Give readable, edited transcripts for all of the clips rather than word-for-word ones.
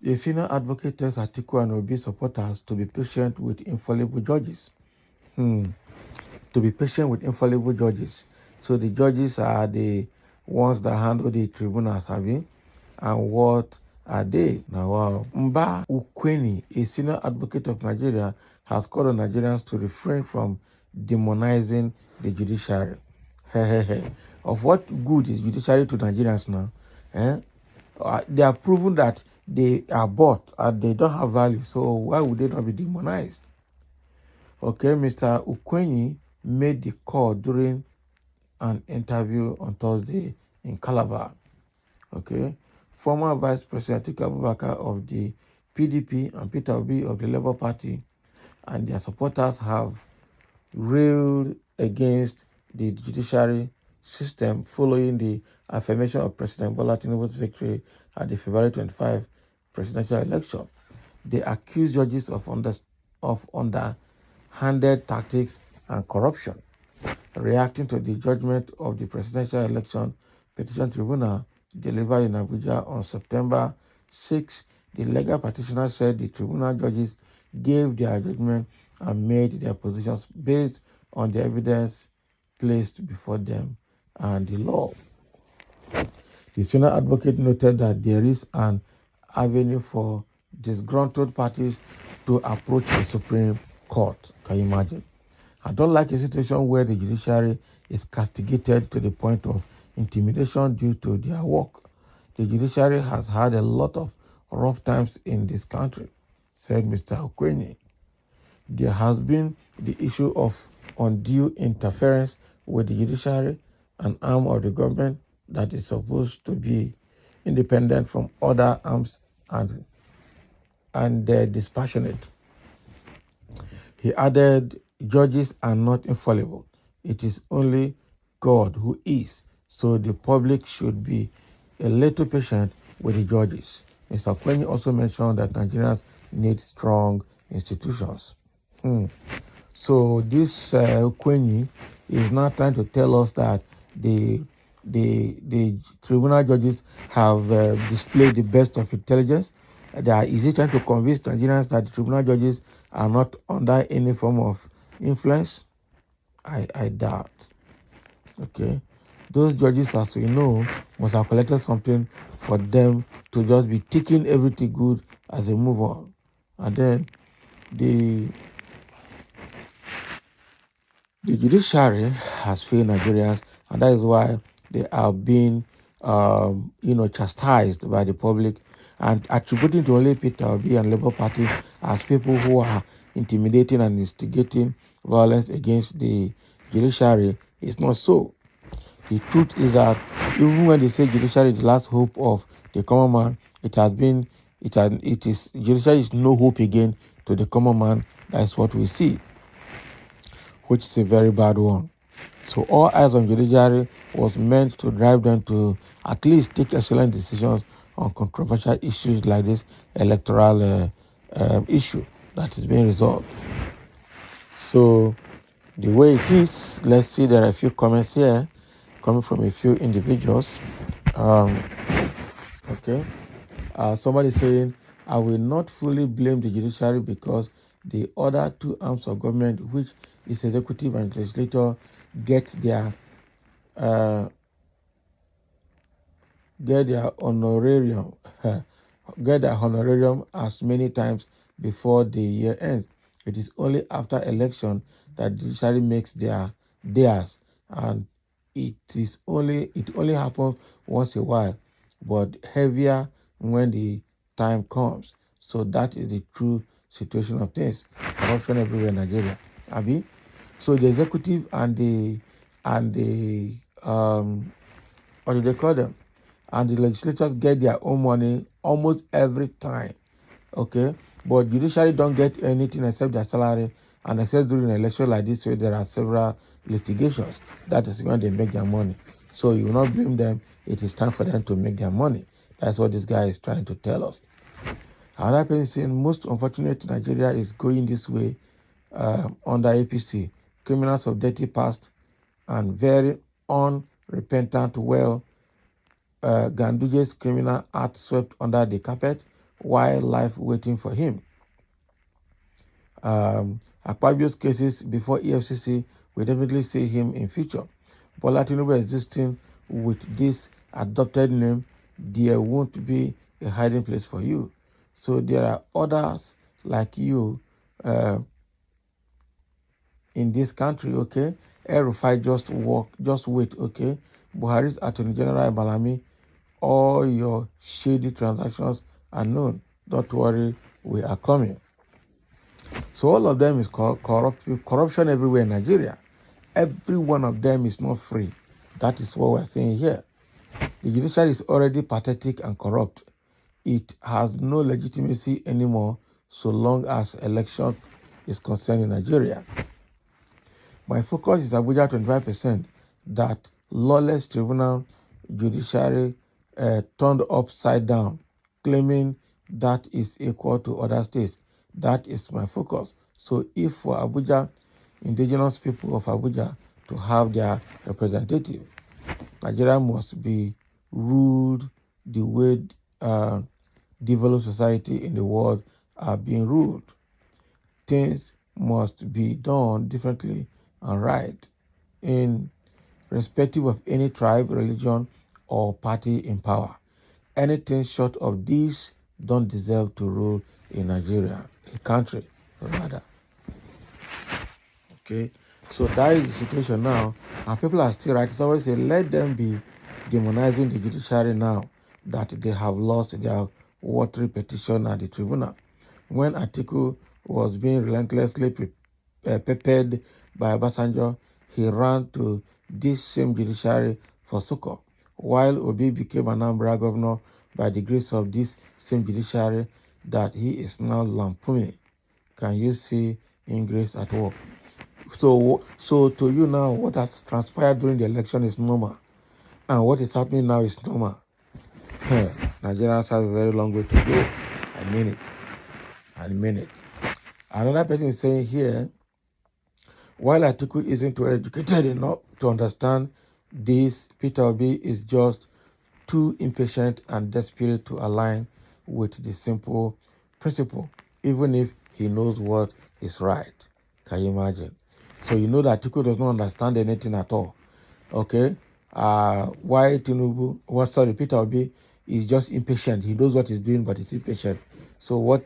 A senior advocate tells Atiku and Obi supporters to be patient with infallible judges. To be patient with infallible judges. So the judges are the ones that handle the tribunals, have you? And what are they? Now, wow. Mba Ukweni, a senior advocate of Nigeria, has called on Nigerians to refrain from demonizing the judiciary. Of what good is judiciary to Nigerians now? They have proven that they are bought and they don't have value. So why would they not be demonized? Okay, Mr. Ukweni made the call during an interview on Thursday in Calabar. Okay, former Vice President Atiku Abubakar of the PDP and Peter Obi of the Labour Party and their supporters have railed against the judiciary system following the affirmation of President Bola Tinubu's victory at the February 25 presidential election. They accuse judges of underhanded tactics and corruption. Reacting to the judgment of the Presidential Election Petition Tribunal delivered in Abuja on September 6, the legal practitioner said the tribunal judges gave their judgment and made their positions based on the evidence placed before them and the law. The senior advocate noted that there is an avenue for disgruntled parties to approach the Supreme Court. Can you imagine? I don't like a situation where the judiciary is castigated to the point of intimidation due to their work. The judiciary has had a lot of rough times in this country, said Mr. Ukweni. There has been the issue of undue interference with the judiciary, an arm of the government that is supposed to be independent from other arms and dispassionate. He added, judges are not infallible. It is only God who is. So the public should be a little patient with the judges. Mr. Kwenyi also mentioned that Nigerians need strong institutions. So this Kwenyi is now trying to tell us that the tribunal judges have displayed the best of intelligence. Is he trying to convince Nigerians that the tribunal judges are not under any form of influence? I doubt. Okay. Those judges, as we know, must have collected something for them to just be taking everything good as they move on. And then the judiciary has failed Nigerians, and that is why they are being chastised by the public and attributing to only Peter Obi and Labour Party as people who are intimidating and instigating violence against the judiciary is not so. The truth is that even when they say judiciary is the last hope of the common man, judiciary is no hope again to the common man. That is what we see, which is a very bad one. So all eyes on judiciary was meant to drive them to at least take excellent decisions on controversial issues like this electoral issue that is being resolved. So the way it is, let's see, there are a few comments here coming from a few individuals. Somebody saying, I will not fully blame the judiciary because the other two arms of government, which is executive and legislature, get their honorarium as many times before the year ends. It is only after election that the judiciary makes theirs, and it only happens once a while, but heavier when the time comes. So that is the true situation of things. Corruption everywhere in Nigeria. Abi? So the executive and the what do they call them? And the legislators get their own money almost every time. Okay? But judiciary don't get anything except their salary, and except during an election like this where there are several litigations. That is when they make their money. So you will not blame them. It is time for them to make their money. That's what this guy is trying to tell us. Another person saying, most unfortunate Nigeria is going this way under APC. Criminals of dirty past and very repentant, well, Ganduje's criminal act swept under the carpet while life waiting for him. Akpabio's cases before EFCC will definitely see him in future. Bola Tinubu existing with this adopted name, there won't be a hiding place for you. So there are others like you in this country, okay? El-Rufai just wait, okay? Buhari's Attorney General Malami, all your shady transactions are known. Don't worry, we are coming. So all of them is corruption everywhere in Nigeria. Every one of them is not free. That is what we're saying here. The judiciary is already pathetic and corrupt. It has no legitimacy anymore so long as election is concerned in Nigeria. My focus is Abuja 25%, that lawless tribunal judiciary turned upside down, claiming that is equal to other states. That is my focus. So if for Abuja, indigenous people of Abuja to have their representative, Nigeria must be ruled the way developed society in the world are being ruled. Things must be done differently and right in respective of any tribe, religion, or party in power. Anything short of this don't deserve to rule in Nigeria, a country rather. Okay, so that is the situation now, and people are still right. It's always say let them be demonizing the judiciary now that they have lost their watery petition at the tribunal. When Atiku was being relentlessly peppered by Obasanjo, he ran to this same judiciary for succor. While Obi became an Anambra governor by the grace of this same judiciary that he is now lampooning. Can you see ingrace at work? So to you now, what has transpired during the election is normal, and what is happening now is normal. Nigerians have a very long way to go. I mean it. Another person is saying here, while Atiku isn't well educated enough to understand this, Peter Obi is just too impatient and desperate to align with the simple principle, even if he knows what is right. Can you imagine? So you know that Atiku does not understand anything at all. Okay? Why Peter Obi is just impatient. He knows what he's doing, but he's impatient. So what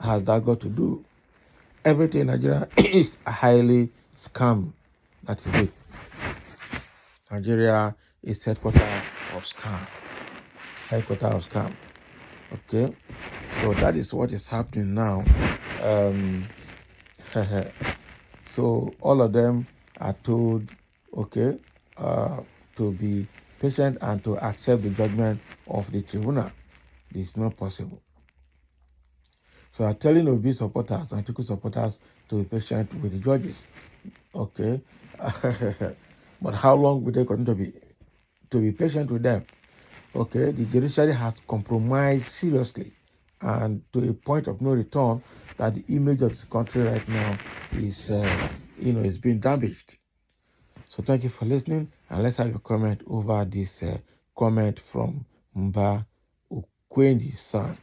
has that got to do? Everything in Nigeria is a highly scam. That is it. Nigeria is headquarters of scam. Okay? So that is what is happening now. So all of them are told, okay, to be patient and to accept the judgment of the tribunal. It's not possible. So I'm telling Obi supporters, Atiku supporters, to be patient with the judges. Okay. But how long will they continue to be patient with them? Okay, the judiciary has compromised seriously and to a point of no return, that the image of this country right now is, is being damaged. So thank you for listening, and let's have a comment over this comment from Mba Ukwendi-san.